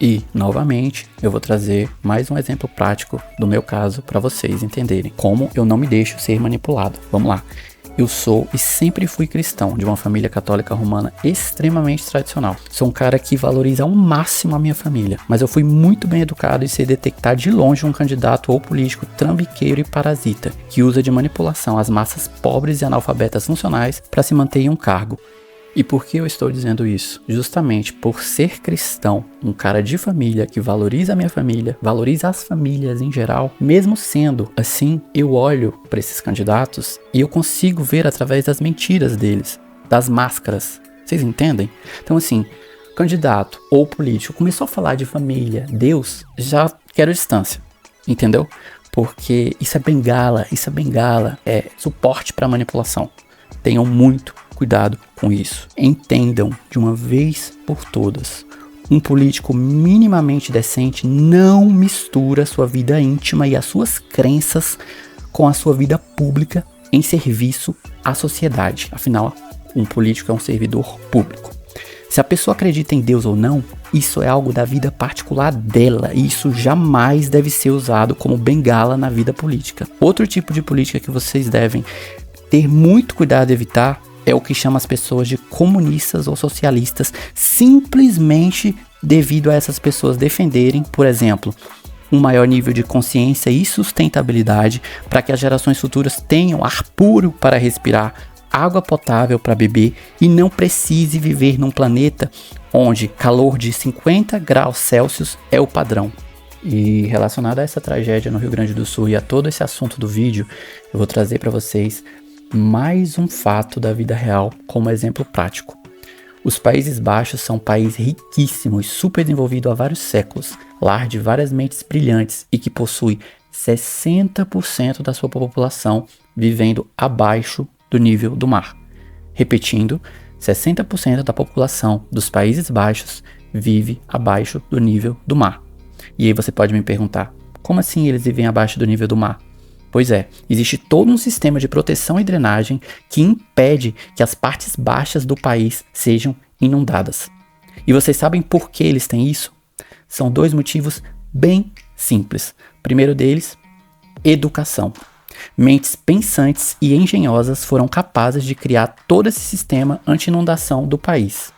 E, novamente, eu vou trazer mais um exemplo prático do meu caso para vocês entenderem como eu não me deixo ser manipulado. Vamos lá. Eu sou e sempre fui cristão, de uma família católica romana extremamente tradicional. Sou um cara que valoriza ao máximo a minha família, mas eu fui muito bem educado em sei detectar de longe um candidato ou político trambiqueiro e parasita, que usa de manipulação as massas pobres e analfabetas funcionais para se manter em um cargo. E por que eu estou dizendo isso? Justamente por ser cristão, um cara de família que valoriza a minha família, valoriza as famílias em geral, mesmo sendo assim, eu olho para esses candidatos e eu consigo ver através das mentiras deles, das máscaras. Vocês entendem? Então assim, candidato ou político começou a falar de família, Deus, já quero distância, entendeu? Porque isso é bengala, é suporte para manipulação. Tenham muito cuidado com isso. Entendam de uma vez por todas. Um político minimamente decente não mistura sua vida íntima e as suas crenças com a sua vida pública em serviço à sociedade. Afinal, um político é um servidor público. Se a pessoa acredita em Deus ou não, isso é algo da vida particular dela e isso jamais deve ser usado como bengala na vida política. Outro tipo de política que vocês devem ter muito cuidado de evitar é o que chama as pessoas de comunistas ou socialistas, simplesmente devido a essas pessoas defenderem, por exemplo, um maior nível de consciência e sustentabilidade para que as gerações futuras tenham ar puro para respirar, água potável para beber e não precise viver num planeta onde calor de 50 graus Celsius é o padrão. E relacionado a essa tragédia no Rio Grande do Sul e a todo esse assunto do vídeo, eu vou trazer para vocês mais um fato da vida real como exemplo prático. Os Países Baixos são um país riquíssimo e super desenvolvido há vários séculos, lar de várias mentes brilhantes e que possui 60% da sua população vivendo abaixo do nível do mar. Repetindo, 60% da população dos Países Baixos vive abaixo do nível do mar. E aí você pode me perguntar, como assim eles vivem abaixo do nível do mar? Pois é, existe todo um sistema de proteção e drenagem que impede que as partes baixas do país sejam inundadas. E vocês sabem por que eles têm isso? São dois motivos bem simples. O primeiro deles, educação. Mentes pensantes e engenhosas foram capazes de criar todo esse sistema anti-inundação do país.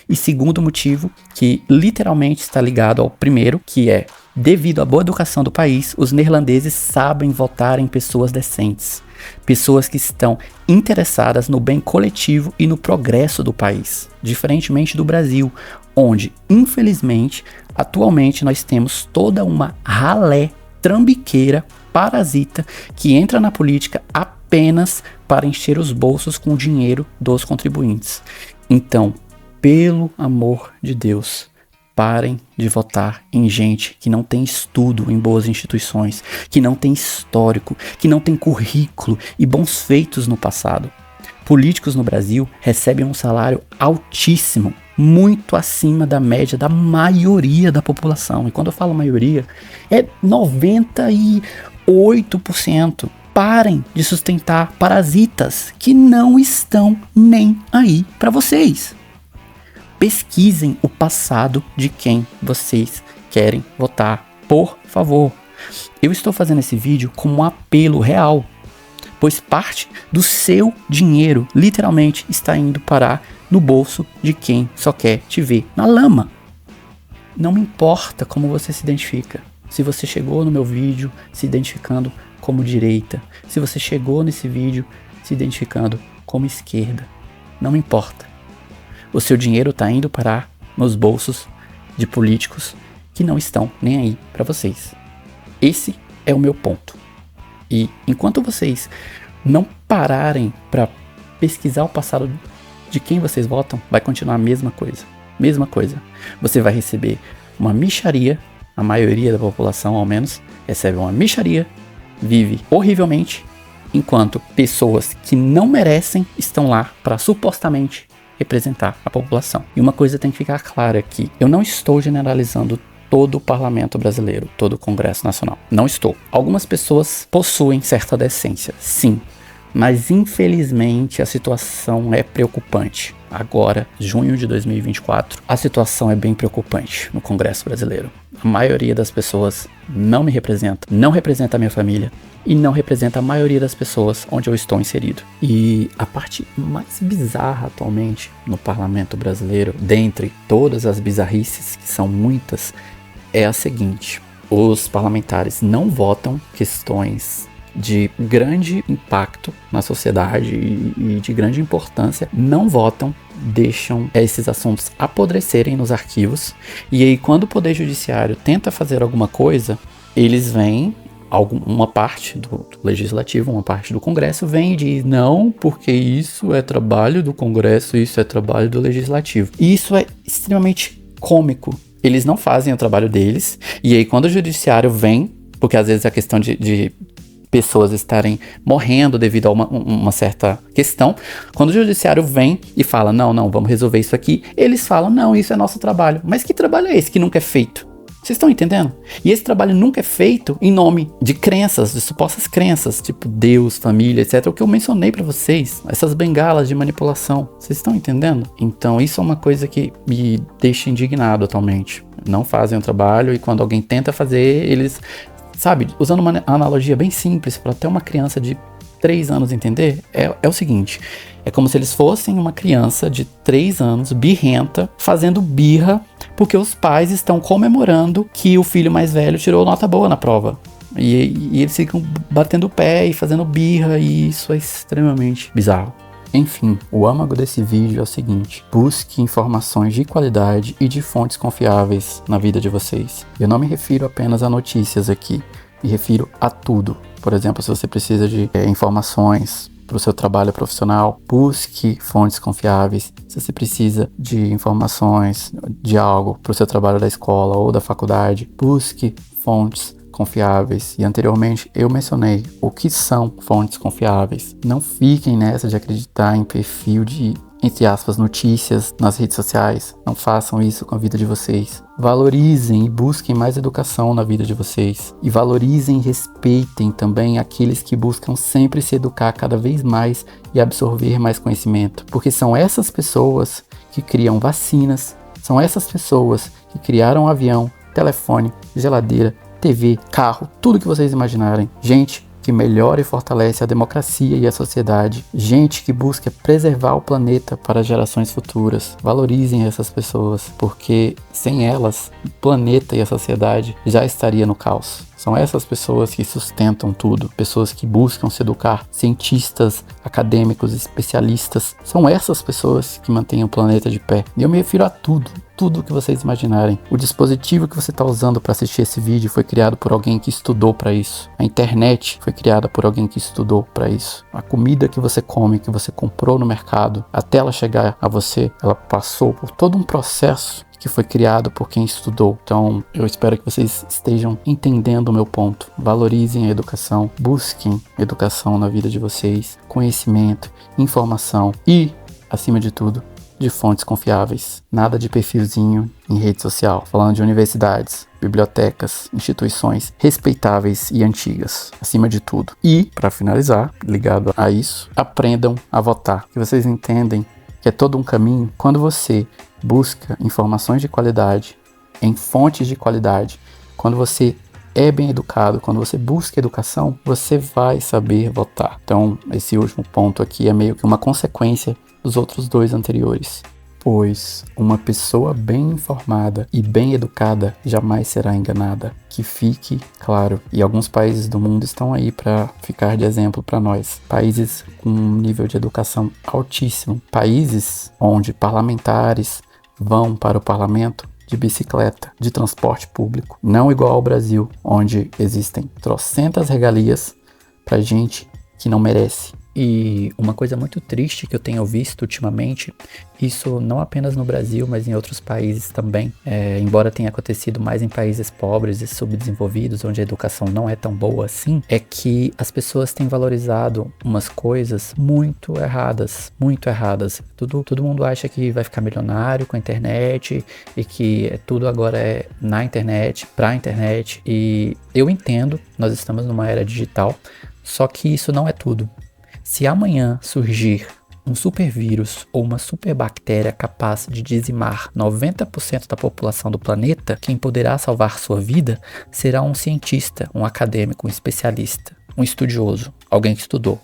E segundo motivo, que literalmente está ligado ao primeiro, que é, devido à boa educação do país, os neerlandeses sabem votar em pessoas decentes. Pessoas que estão interessadas no bem coletivo e no progresso do país. Diferentemente do Brasil, onde, infelizmente, atualmente nós temos toda uma ralé trambiqueira, parasita, que entra na política apenas para encher os bolsos com o dinheiro dos contribuintes. Então, pelo amor de Deus, parem de votar em gente que não tem estudo em boas instituições, que não tem histórico, que não tem currículo e bons feitos no passado. Políticos no Brasil recebem um salário altíssimo, muito acima da média da maioria da população. E quando eu falo maioria, é 98%. Parem de sustentar parasitas que não estão nem aí para vocês. Pesquisem o passado de quem vocês querem votar, por favor. Eu estou fazendo esse vídeo como um apelo real, pois parte do seu dinheiro literalmente está indo parar no bolso de quem só quer te ver na lama. Não me importa como você se identifica. Se você chegou no meu vídeo se identificando como direita, se você chegou nesse vídeo se identificando como esquerda, não me importa. O seu dinheiro está indo parar nos bolsos de políticos que não estão nem aí para vocês. Esse é o meu ponto. E enquanto vocês não pararem para pesquisar o passado de quem vocês votam, vai continuar a mesma coisa. Mesma coisa. Você vai receber uma mixaria, a maioria da população ao menos, recebe uma mixaria, vive horrivelmente, enquanto pessoas que não merecem estão lá para supostamente representar a população. E uma coisa tem que ficar clara aqui, eu não estou generalizando todo o parlamento brasileiro, todo o Congresso Nacional. Não estou. Algumas pessoas possuem certa decência, sim, mas infelizmente a situação é preocupante. Agora, junho de 2024, a situação é bem preocupante no Congresso brasileiro. A maioria das pessoas não me representa, não representa a minha família e não representa a maioria das pessoas onde eu estou inserido. E a parte mais bizarra atualmente no parlamento brasileiro, dentre todas as bizarrices, que são muitas, é a seguinte: os parlamentares não votam questões de grande impacto na sociedade e de grande importância, não votam, deixam esses assuntos apodrecerem nos arquivos, e aí quando o Poder Judiciário tenta fazer alguma coisa, eles vêm, uma parte do Legislativo, uma parte do Congresso vem e diz, não, porque isso é trabalho do Congresso, isso é trabalho do Legislativo. E isso é extremamente cômico. Eles não fazem o trabalho deles, e aí quando o Judiciário vem, porque às vezes é a questão de pessoas estarem morrendo devido a uma certa questão, quando o judiciário vem e fala, não, vamos resolver isso aqui, eles falam, não, isso é nosso trabalho. Mas que trabalho é esse que nunca é feito? Vocês estão entendendo? E esse trabalho nunca é feito em nome de crenças, de supostas crenças, tipo Deus, família, etc. O que eu mencionei pra vocês, essas bengalas de manipulação. Vocês estão entendendo? Então isso é uma coisa que me deixa indignado atualmente. Não fazem o trabalho e quando alguém tenta fazer, eles... Sabe, usando uma analogia bem simples para até uma criança de 3 anos entender, é o seguinte, é como se eles fossem uma criança de 3 anos, birrenta, fazendo birra, porque os pais estão comemorando que o filho mais velho tirou nota boa na prova. E eles ficam batendo o pé e fazendo birra, e isso é extremamente bizarro. Enfim, o âmago desse vídeo é o seguinte: busque informações de qualidade e de fontes confiáveis na vida de vocês. Eu não me refiro apenas a notícias aqui, me refiro a tudo. Por exemplo, se você precisa de informações para o seu trabalho profissional, busque fontes confiáveis. Se você precisa de informações de algo para o seu trabalho da escola ou da faculdade, busque fontes confiáveis. E anteriormente eu mencionei o que são fontes confiáveis. Não fiquem nessa de acreditar em perfil de, entre aspas, notícias nas redes sociais. Não façam isso com a vida de vocês. Valorizem e busquem mais educação na vida de vocês. E valorizem e respeitem também aqueles que buscam sempre se educar cada vez mais e absorver mais conhecimento. Porque são essas pessoas que criam vacinas, são essas pessoas que criaram avião, telefone, geladeira, TV, carro, tudo que vocês imaginarem. Gente que melhora e fortalece a democracia e a sociedade. Gente que busca preservar o planeta para gerações futuras. Valorizem essas pessoas, porque sem elas, o planeta e a sociedade já estaria no caos. São essas pessoas que sustentam tudo, pessoas que buscam se educar, cientistas, acadêmicos, especialistas. São essas pessoas que mantêm o planeta de pé. E eu me refiro a tudo que vocês imaginarem. O dispositivo que você está usando para assistir esse vídeo foi criado por alguém que estudou para isso. A internet foi criada por alguém que estudou para isso. A comida que você come, que você comprou no mercado, até ela chegar a você, ela passou por todo um processo que foi criado por quem estudou. Então, eu espero que vocês estejam entendendo o meu ponto. Valorizem a educação, busquem educação na vida de vocês, conhecimento, informação e, acima de tudo, de fontes confiáveis. Nada de perfilzinho em rede social. Falando de universidades, bibliotecas, instituições respeitáveis e antigas, acima de tudo. E, para finalizar, ligado a isso, aprendam a votar. Que vocês entendem que é todo um caminho. Quando você busca informações de qualidade, em fontes de qualidade, quando você é bem educado, quando você busca educação, você vai saber votar. Então, esse último ponto aqui é meio que uma consequência dos outros dois anteriores. Pois uma pessoa bem informada e bem educada jamais será enganada. Que fique claro. E alguns países do mundo estão aí para ficar de exemplo para nós. Países com um nível de educação altíssimo. Países onde parlamentares vão para o parlamento de bicicleta, de transporte público. Não igual ao Brasil, onde existem trocentas regalias para gente que não merece. E uma coisa muito triste que eu tenho visto ultimamente, isso não apenas no Brasil, mas em outros países também, embora tenha acontecido mais em países pobres e subdesenvolvidos, onde a educação não é tão boa assim, é que as pessoas têm valorizado umas coisas muito erradas, muito erradas. Todo mundo acha que vai ficar milionário com a internet e que tudo agora é na internet, pra internet. E eu entendo, nós estamos numa era digital, só que isso não é tudo. Se amanhã surgir um supervírus ou uma superbactéria capaz de dizimar 90% da população do planeta, quem poderá salvar sua vida será um cientista, um acadêmico, um especialista, um estudioso, alguém que estudou.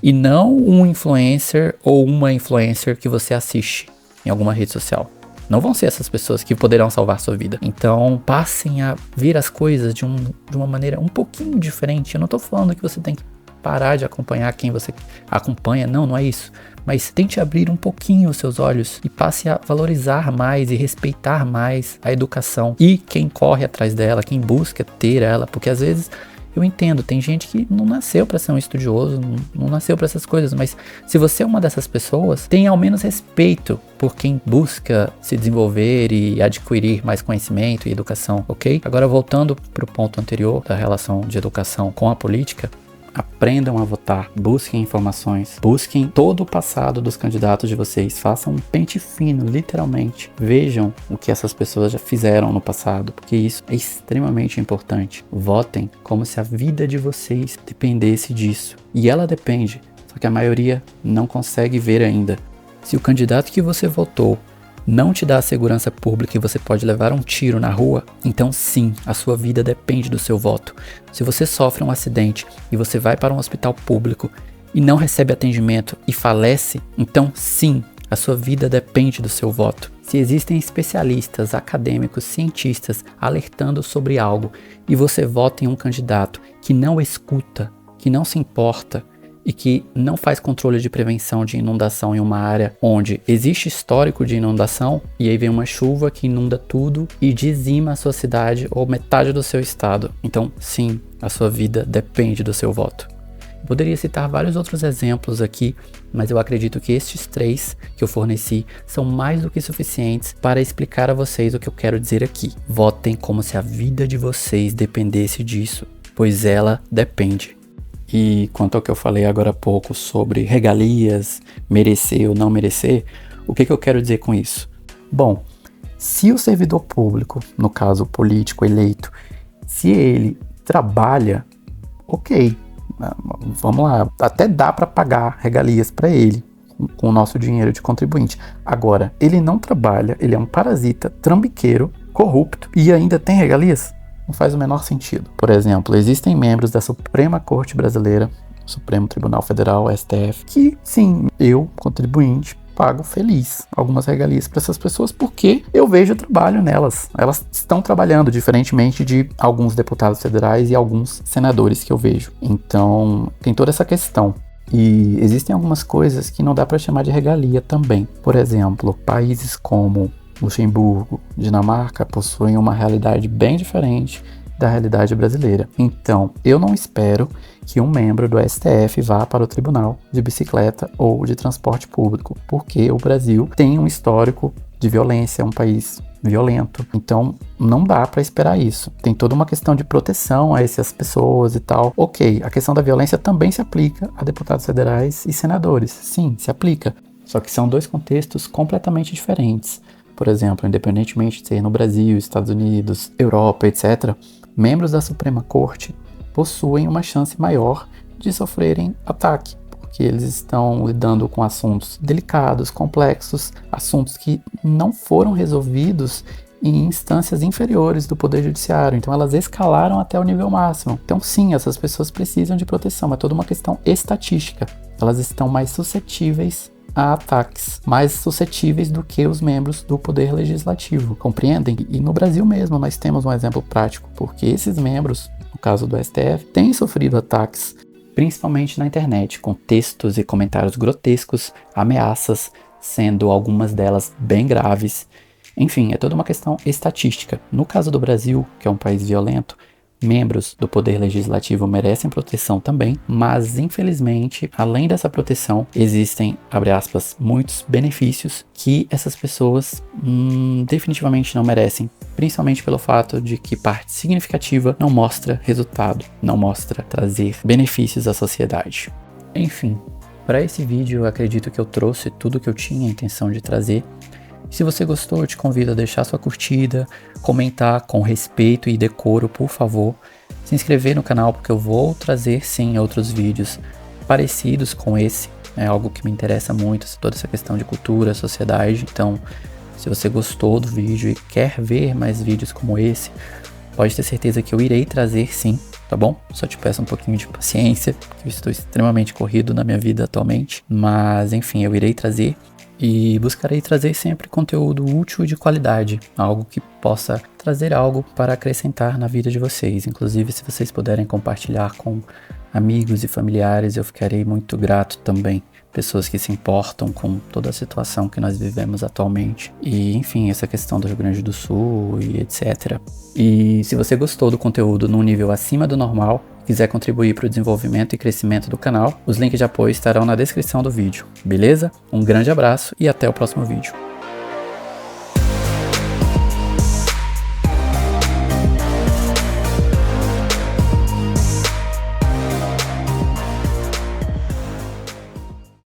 E não um influencer ou uma influencer que você assiste em alguma rede social. Não vão ser essas pessoas que poderão salvar sua vida. Então, passem a ver as coisas de uma maneira um pouquinho diferente. Eu não tô falando que você tem que parar de acompanhar quem você acompanha, não é isso. Mas tente abrir um pouquinho os seus olhos e passe a valorizar mais e respeitar mais a educação e quem corre atrás dela, quem busca ter ela, porque às vezes eu entendo, tem gente que não nasceu para ser um estudioso, não nasceu para essas coisas, mas se você é uma dessas pessoas, tenha ao menos respeito por quem busca se desenvolver e adquirir mais conhecimento e educação, ok? Agora voltando para o ponto anterior da relação de educação com a política, aprendam a votar, busquem informações, busquem todo o passado dos candidatos de vocês, façam um pente fino, literalmente. Vejam o que essas pessoas já fizeram no passado, porque isso é extremamente importante. Votem como se a vida de vocês dependesse disso. E ela depende, só que a maioria não consegue ver ainda. Se o candidato que você votou não te dá a segurança pública e você pode levar um tiro na rua, então sim, a sua vida depende do seu voto. Se você sofre um acidente e você vai para um hospital público e não recebe atendimento e falece, então sim, a sua vida depende do seu voto. Se existem especialistas, acadêmicos, cientistas alertando sobre algo e você vota em um candidato que não escuta, que não se importa, e que não faz controle de prevenção de inundação em uma área onde existe histórico de inundação, e aí vem uma chuva que inunda tudo e dizima a sua cidade ou metade do seu estado. Então, sim, a sua vida depende do seu voto. Poderia citar vários outros exemplos aqui, mas eu acredito que estes 3 que eu forneci são mais do que suficientes para explicar a vocês o que eu quero dizer aqui. Votem como se a vida de vocês dependesse disso, pois ela depende. E quanto ao que eu falei agora há pouco sobre regalias, merecer ou não merecer, o que eu quero dizer com isso? Bom, se o servidor público, no caso o político eleito, se ele trabalha, ok, vamos lá, até dá para pagar regalias para ele com o nosso dinheiro de contribuinte. Agora, ele não trabalha, ele é um parasita, trambiqueiro, corrupto e ainda tem regalias? Não faz o menor sentido. Por exemplo, existem membros da Suprema Corte Brasileira, Supremo Tribunal Federal, STF, que sim, eu, contribuinte, pago feliz algumas regalias para essas pessoas porque eu vejo trabalho nelas. Elas estão trabalhando, diferentemente de alguns deputados federais e alguns senadores que eu vejo. Então, tem toda essa questão. E existem algumas coisas que não dá para chamar de regalia também. Por exemplo, países como Luxemburgo, Dinamarca possuem uma realidade bem diferente da realidade brasileira. Então, eu não espero que um membro do STF vá para o tribunal de bicicleta ou de transporte público, porque o Brasil tem um histórico de violência, é um país violento. Então, não dá para esperar isso. Tem toda uma questão de proteção a essas pessoas e tal. Ok, a questão da violência também se aplica a deputados federais e senadores. Sim, se aplica. Só que são 2 contextos completamente diferentes. Por exemplo, independentemente de ser no Brasil, Estados Unidos, Europa, etc., membros da Suprema Corte possuem uma chance maior de sofrerem ataque, porque eles estão lidando com assuntos delicados, complexos, assuntos que não foram resolvidos em instâncias inferiores do Poder Judiciário. Então elas escalaram até o nível máximo. Então sim, essas pessoas precisam de proteção, é toda uma questão estatística. Elas estão mais suscetíveis a ataques, mais suscetíveis do que os membros do Poder Legislativo, compreendem? E no Brasil mesmo nós temos um exemplo prático, porque esses membros, no caso do STF, têm sofrido ataques, principalmente na internet, com textos e comentários grotescos, ameaças, sendo algumas delas bem graves. Enfim, é toda uma questão estatística. No caso do Brasil, que é um país violento, membros do Poder Legislativo merecem proteção também, mas infelizmente, além dessa proteção, existem, abre aspas, muitos benefícios que essas pessoas definitivamente não merecem, principalmente pelo fato de que parte significativa não mostra resultado, não mostra trazer benefícios à sociedade. Enfim, para esse vídeo eu acredito que eu trouxe tudo que eu tinha a intenção de trazer. Se você gostou, eu te convido a deixar sua curtida, comentar com respeito e decoro, por favor. Se inscrever no canal, porque eu vou trazer sim outros vídeos parecidos com esse. É algo que me interessa muito, toda essa questão de cultura, sociedade. Então, se você gostou do vídeo e quer ver mais vídeos como esse, pode ter certeza que eu irei trazer sim, tá bom? Só te peço um pouquinho de paciência, porque eu estou extremamente corrido na minha vida atualmente. Mas, enfim, eu irei trazer. E buscarei trazer sempre conteúdo útil e de qualidade, algo que possa trazer algo para acrescentar na vida de vocês. Inclusive, se vocês puderem compartilhar com amigos e familiares, eu ficarei muito grato também. Pessoas que se importam com toda a situação que nós vivemos atualmente. E, enfim, essa questão do Rio Grande do Sul e etc. E se você gostou do conteúdo num nível acima do normal, quiser contribuir para o desenvolvimento e crescimento do canal, os links de apoio estarão na descrição do vídeo, beleza? Um grande abraço e até o próximo vídeo.